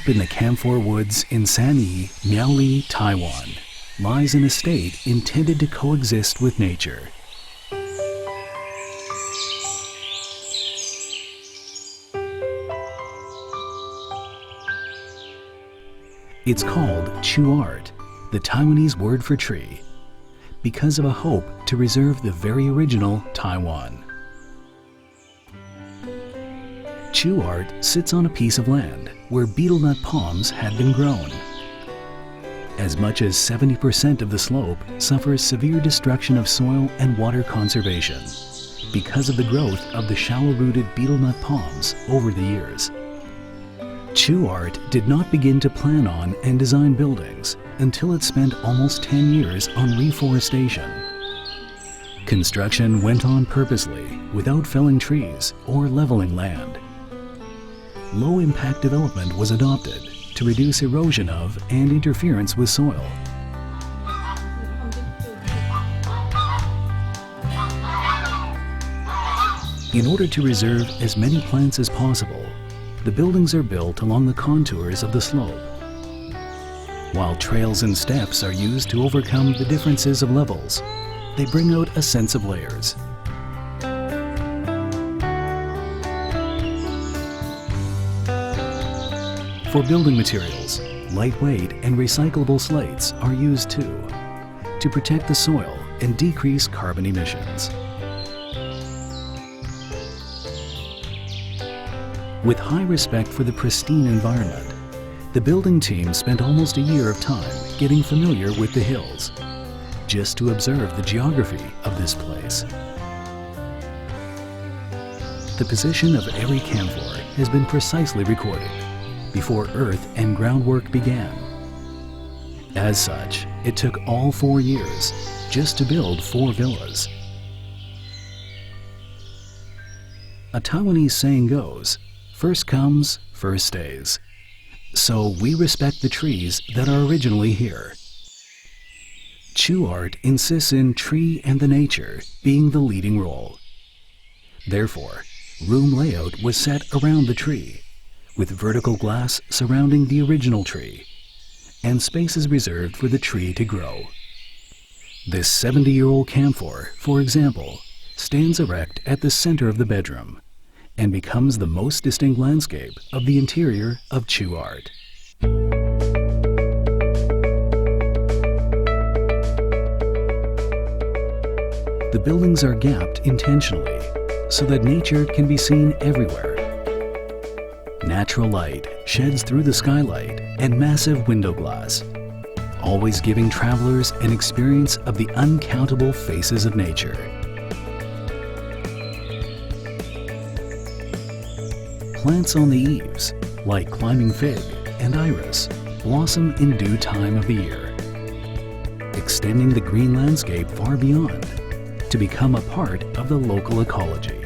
Deep in the camphor woods in Sanyi, Miaoli, Taiwan, lies an estate intended to coexist with nature. It's called ChooArt, the Taiwanese word for tree, because of a hope to reserve the very original Taiwan. ChooArt sits on a piece of land where betel nut palms had been grown. As much as 70% of the slope suffers severe destruction of soil and water conservation because of the growth of the shallow-rooted betel nut palms over the years. ChooArt did not begin to plan on and design buildings until it spent almost 10 years on reforestation. Construction went on purposely without felling trees or leveling land. Low-impact development was adopted to reduce erosion of and interference with soil. In order to reserve as many plants as possible, the buildings are built along the contours of the slope, while trails and steps are used to overcome the differences of levels. They bring out a sense of layers. For building materials, lightweight and recyclable slates are used too, to protect the soil and decrease carbon emissions. With high respect for the pristine environment, the building team spent almost a year of time getting familiar with the hills, just to observe the geography of this place. The position of every camphor has been precisely recorded before earth and groundwork began. As such, it took all 4 years just to build 4 villas. A Taiwanese saying goes, "First comes, first stays." So we respect the trees that are originally here. ChooArt insists in tree and the nature being the leading role. Therefore, room layout was set around the tree, with vertical glass surrounding the original tree, and spaces reserved for the tree to grow. This 70-year-old camphor, for example, stands erect at the center of the bedroom, and becomes the most distinct landscape of the interior of ChooArt. The buildings are gapped intentionally so that nature can be seen everywhere. Natural light sheds through the skylight and massive window glass, always giving travelers an experience of the uncountable faces of nature. Plants on the eaves, like climbing fig and iris, blossom in due time of the year, extending the green landscape far beyond to become a part of the local ecology.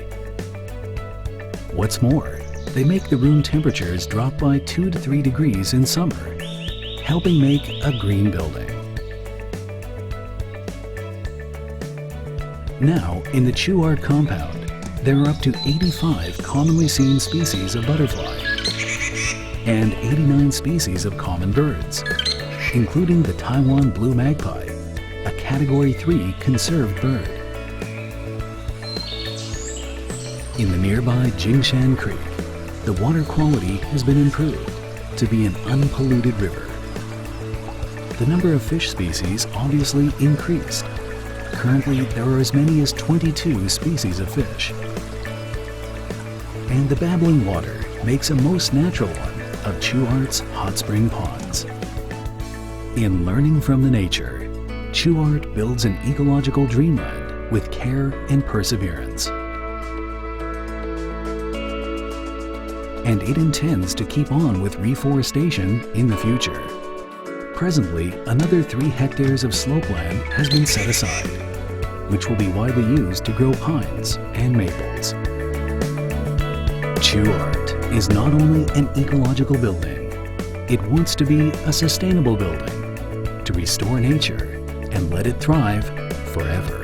What's more, they make the room temperatures drop by 2 to 3 degrees in summer, helping make a green building. Now, in the ChooArt compound, there are up to 85 commonly seen species of butterfly and 89 species of common birds, including the Taiwan blue magpie, a Category 3 conserved bird. In the nearby Jingshan Creek, the water quality has been improved to be an unpolluted river. The number of fish species obviously increased. Currently, there are as many as 22 species of fish. And the babbling water makes a most natural one of ChooArt's hot spring ponds. In learning from the nature, ChooArt builds an ecological dreamland with care and perseverance. And it intends to keep on with reforestation in the future. Presently, another 3 hectares of slopeland has been set aside, which will be widely used to grow pines and maples. ChooArt is not only an ecological building, it wants to be a sustainable building to restore nature and let it thrive forever.